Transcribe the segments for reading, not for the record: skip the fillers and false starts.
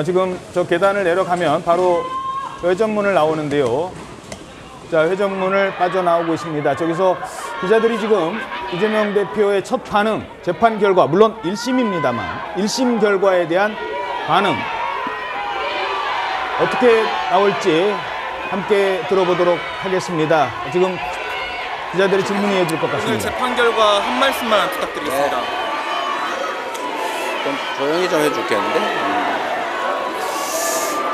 지금 저 계단을 내려가면 바로 회전문을 나오는데요. 자, 회전문을 빠져나오고 있습니다. 저기서 기자들이 지금 이재명 대표의 첫 반응, 재판 결과, 물론 1심입니다만 1심 결과에 대한 반응 어떻게 나올지 함께 들어보도록 하겠습니다. 지금 기자들이 질문해 줄 것 같습니다. 오늘 재판 결과 한 말씀만 부탁드리겠습니다. 좀 조용히 좀 해줄겠는데?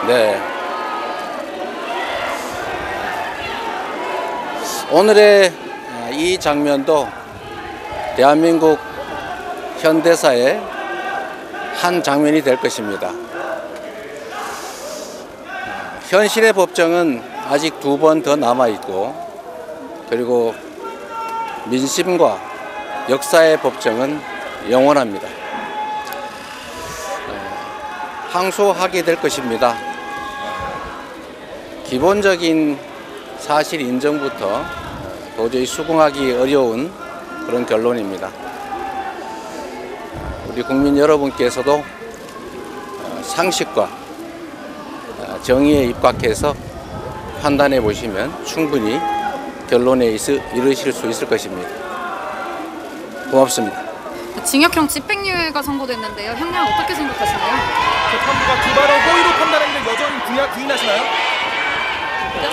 네. 오늘의 이 장면도 대한민국 현대사의 한 장면이 될 것입니다. 현실의 법정은 아직 2번 더 남아있고, 그리고 민심과 역사의 법정은 영원합니다. 항소하게 될 것입니다. 기본적인 사실 인정부터 도저히 수긍하기 어려운 그런 결론입니다. 우리 국민 여러분께서도 상식과 정의에 입각해서 판단해 보시면 충분히 결론에 이르실 수 있을 것입니다. 고맙습니다. 징역형 집행유예가 선고됐는데요. 형량 어떻게 생각하시나요? 재판부가 두 발을 허위로 판단했는데 여전히 부인하시나요?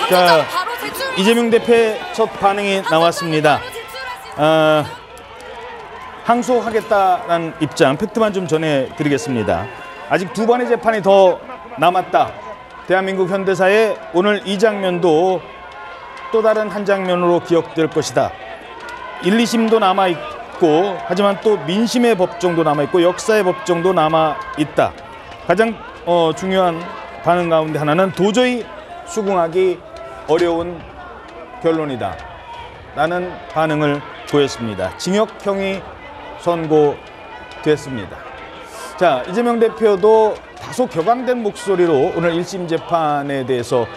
자, 이재명 대표의 첫 반응이 나왔습니다. 항소하겠다는 입장, 팩트만 좀 전해드리겠습니다. 아직 2번의 재판이 더 남았다. 대한민국 현대사에 오늘 이 장면도 또 다른 한 장면으로 기억될 것이다. 1, 2심도 남아있고, 하지만 또 민심의 법정도 남아있고 역사의 법정도 남아있다. 가장 중요한 반응 가운데 하나는 도저히 수긍하기 어려운 결론이다 라는 반응을 보였습니다. 징역형이 선고됐습니다. 자, 이재명 대표도 다소 격앙된 목소리로 오늘 1심 재판에 대해서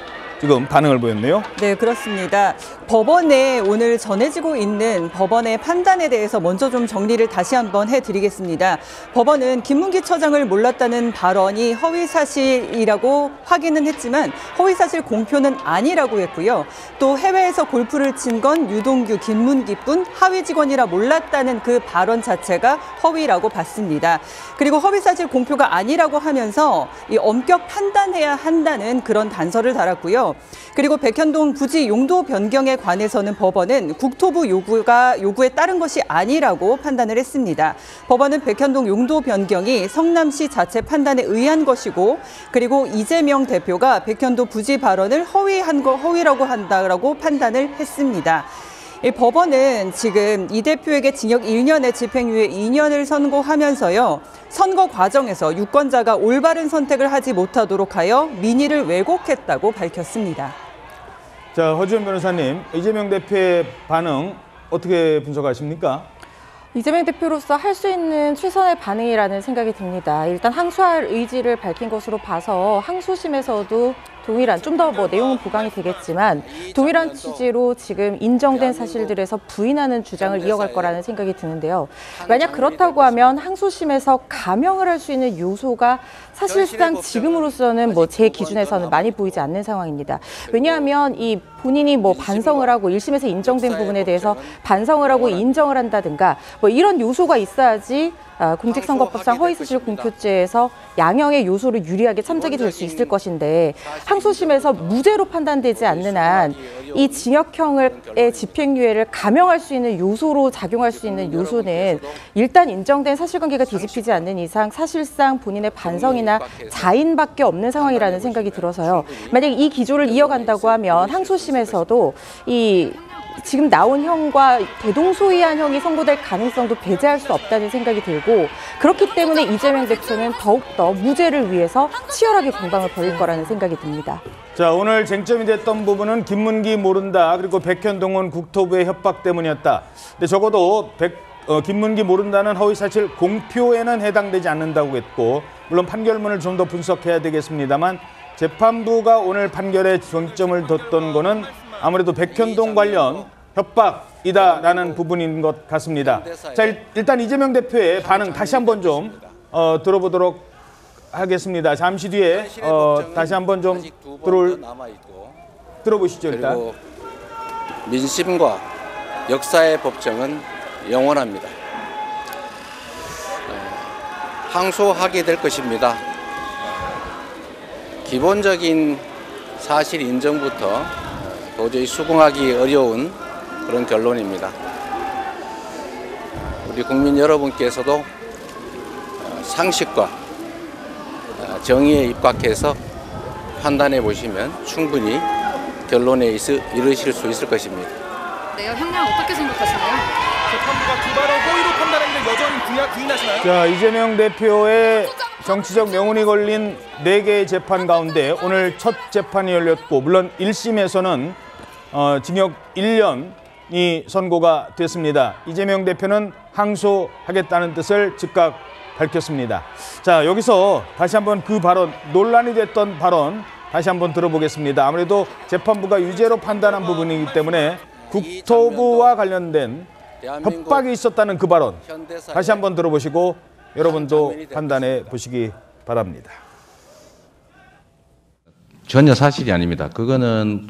지금 반응을 보였네요. 네, 그렇습니다. 법원에 오늘 전해지고 있는 법원의 판단에 대해서 먼저 좀 정리를 다시 한번 해드리겠습니다. 법원은 김문기 처장을 몰랐다는 발언이 허위사실이라고 확인은 했지만 허위사실 공표는 아니라고 했고요. 또 해외에서 골프를 친 건 유동규, 김문기뿐 하위 직원이라 몰랐다는 그 발언 자체가 허위라고 봤습니다. 그리고 허위사실 공표가 아니라고 하면서 이 엄격 판단해야 한다는 그런 단서를 달았고요. 그리고 백현동 부지 용도 변경에 관해서는 법원은 국토부 요구에 따른 것이 아니라고 판단을 했습니다. 법원은 백현동 용도 변경이 성남시 자체 판단에 의한 것이고, 그리고 이재명 대표가 백현동 부지 발언을 허위라고 한다라고 판단을 했습니다. 이 법원은 지금 이 대표에게 징역 1년에 집행유예 2년을 선고하면서요. 선거 과정에서 유권자가 올바른 선택을 하지 못하도록 하여 민의를 왜곡했다고 밝혔습니다. 자, 허지원 변호사님, 이재명 대표의 반응 어떻게 분석하십니까? 이재명 대표로서 할 수 있는 최선의 반응이라는 생각이 듭니다. 일단 항소할 의지를 밝힌 것으로 봐서 항소심에서도 동일한, 좀 더 내용은 보강이 되겠지만 동일한 취지로 지금 인정된 사실들에서 부인하는 주장을 이어갈 거라는 생각이 드는데요. 만약 그렇다고 하면 항소심에서 감형을 할 수 있는 요소가 사실상 지금으로서는 제 기준에서는 많이 보이지 않는 상황입니다. 왜냐하면 이 본인이 반성을 하고 1심에서 인정된 부분에 대해서 반성을 하고 인정을 한다든가 이런 요소가 있어야지 공직선거법상 허위사실 공표죄에서 양형의 요소를 유리하게 참작이 될 수 있을 것인데, 항소심에서 무죄로 판단되지 않는 한 이 징역형의 집행유예를 감형할 수 있는 요소로 작용할 수 있는 요소는 일단 인정된 사실관계가 뒤집히지 않는 이상 사실상 본인의 반성이나 자인밖에 없는 상황이라는 생각이 들어서요. 만약 이 기조를 이어간다고 하면 항소심에서도 지금 나온 형과 대동소이한 형이 선고될 가능성도 배제할 수 없다는 생각이 들고, 그렇기 때문에 이재명 대표는 더욱더 무죄를 위해서 치열하게 공방을 벌일 거라는 생각이 듭니다. 자, 오늘 쟁점이 됐던 부분은 김문기 모른다, 그리고 백현동은 국토부의 협박 때문이었다. 근데 적어도 김문기 모른다는 허위사실 공표에는 해당되지 않는다고 했고, 물론 판결문을 좀 더 분석해야 되겠습니다만 재판부가 오늘 판결에 정점을 뒀던 거는 아무래도 백현동 관련 협박이다라는 부분인 것 같습니다. 자, 일단 이재명 대표의 반응 다시 한번 좀 들어보도록 하겠습니다. 잠시 뒤에 다시 한번 좀 들어보시죠. 일단. 그리고 민심과 역사의 법정은 영원합니다. 항소하게 될 것입니다. 기본적인 사실 인정부터 도저히 수긍하기 어려운 그런 결론입니다. 우리 국민 여러분께서도 상식과 정의에 입각해서 판단해 보시면 충분히 결론에 이르실 수 있을 것입니다. 네, 형량 어떻게 생각하시나요? 재판부가 기발하고 허위로 판단했는데 여전히 부인하시나요? 자, 이재명 대표의 정치적 명운이 걸린 4개의 재판 가운데 오늘 첫 재판이 열렸고, 물론 1심에서는 징역 1년이 선고가 됐습니다. 이재명 대표는 항소하겠다는 뜻을 즉각 밝혔습니다. 자, 여기서 다시 한번 그 발언, 논란이 됐던 발언 다시 한번 들어보겠습니다. 아무래도 재판부가 유죄로 판단한 부분이기 때문에 국토부와 관련된 협박이 있었다는 그 발언 다시 한번 들어보시고 여러분도 판단해 보시기 바랍니다. 전혀 사실이 아닙니다. 그거는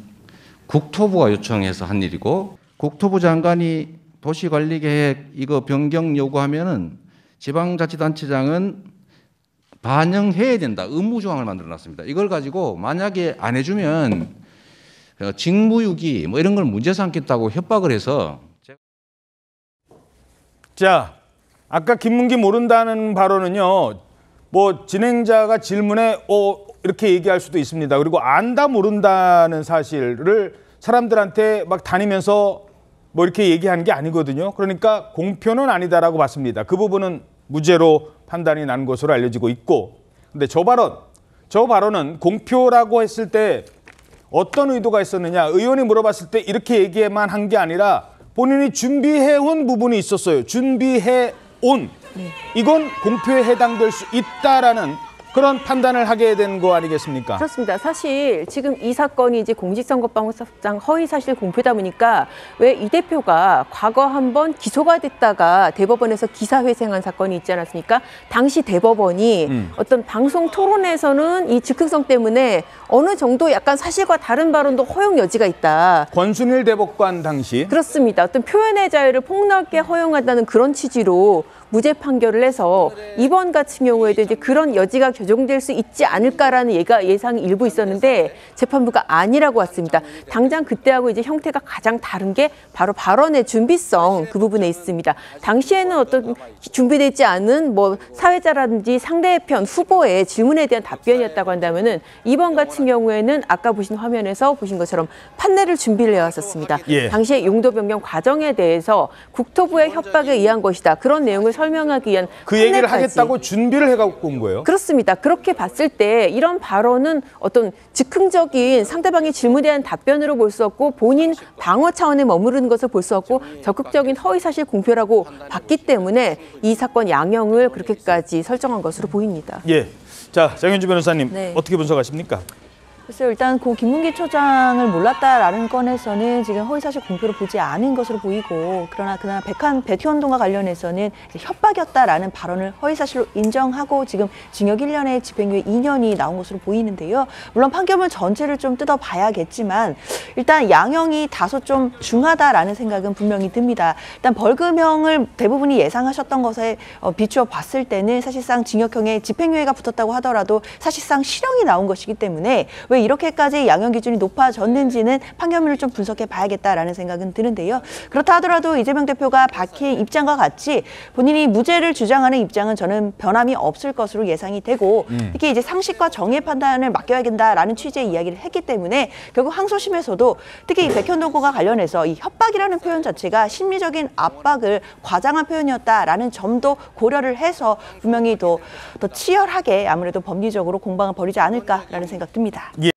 국토부가 요청해서 한 일이고, 국토부 장관이 도시관리계획 이거 변경 요구하면은 지방자치단체장은 반영해야 된다. 의무조항을 만들어놨습니다. 이걸 가지고 만약에 안 해주면 직무유기 뭐 이런 걸 문제 삼겠다고 협박을 해서. 자, 아까 김문기 모른다는 발언은요, 뭐 진행자가 질문에 이렇게 얘기할 수도 있습니다. 그리고 안다 모른다는 사실을 사람들한테 막 다니면서 뭐 이렇게 얘기하는 게 아니거든요. 그러니까 공표는 아니다라고 봤습니다. 그 부분은 무죄로 판단이 난 것으로 알려지고 있고, 근데 저 발언은 공표라고 했을 때 어떤 의도가 있었느냐, 의원이 물어봤을 때 이렇게 얘기만 한 게 아니라 본인이 준비해온 부분이 있었어요. 준비해온. 이건 공표에 해당될 수 있다라는 그런 판단을 하게 된 거 아니겠습니까? 그렇습니다. 사실 지금 이 사건이 이제 공직선거법상 허위사실 공표다 보니까 왜 이 대표가 과거 한번 기소가 됐다가 대법원에서 기사회생한 사건이 있지 않았습니까? 당시 대법원이 어떤 방송 토론에서는 이 즉흥성 때문에 어느 정도 약간 사실과 다른 발언도 허용 여지가 있다. 권순일 대법관 당시. 그렇습니다. 어떤 표현의 자유를 폭넓게 허용한다는 그런 취지로 무죄 판결을 해서 이번 같은 경우에도 이제 그런 여지가 적용될 수 있지 않을까라는 예상이 일부 있었는데 재판부가 아니라고 왔습니다. 당장 그때하고 이제 형태가 가장 다른 게 바로 발언의 준비성 그 부분에 있습니다. 당시에는 어떤 준비되지 않은 뭐 사회자라든지 상대편 후보의 질문에 대한 답변이었다고 한다면은 이번 같은 경우에는 아까 보신 화면에서 보신 것처럼 판례를 준비를 해왔었습니다. 예. 당시에 용도 변경 과정에 대해서 국토부의 협박에 의한 것이다. 그런 내용을 설명하기 위한 그 얘기를 판례까지. 하겠다고 준비를 해갖고 온 거예요? 그렇습니다. 그렇게 봤을 때 이런 발언은 어떤 즉흥적인 상대방의 질문에 대한 답변으로 볼 수 없고 본인 방어 차원에 머무르는 것을 볼 수 없고 적극적인 허위사실 공표라고 봤기 때문에 이 사건 양형을 그렇게까지 설정한 것으로 보입니다. 예. 자, 장현주 변호사님 네. 어떻게 분석하십니까? 글쎄요, 일단 고 김문기 처장을 몰랐다라는 건에서는 지금 허위사실 공표를 보지 않은 것으로 보이고, 그러나 백현동과 관련해서는 협박이었다라는 발언을 허위사실로 인정하고 지금 징역 1년에 집행유예 2년이 나온 것으로 보이는데요. 물론 판결문 전체를 좀 뜯어봐야겠지만 일단 양형이 다소 좀 중하다라는 생각은 분명히 듭니다. 일단 벌금형을 대부분이 예상하셨던 것에 비추어 봤을 때는 사실상 징역형에 집행유예가 붙었다고 하더라도 사실상 실형이 나온 것이기 때문에 왜 이렇게까지 양형 기준이 높아졌는지는 판결문을 좀 분석해 봐야겠다라는 생각은 드는데요. 그렇다 하더라도 이재명 대표가 밝힌 입장과 같이 본인이 무죄를 주장하는 입장은 저는 변함이 없을 것으로 예상이 되고, 특히 이제 상식과 정의의 판단을 맡겨야 된다라는 취지의 이야기를 했기 때문에 결국 항소심에서도 특히 백현동과 관련해서 이 협박이라는 표현 자체가 심리적인 압박을 과장한 표현이었다라는 점도 고려를 해서 분명히 더 치열하게 아무래도 법리적으로 공방을 벌이지 않을까라는 생각 듭니다. 예.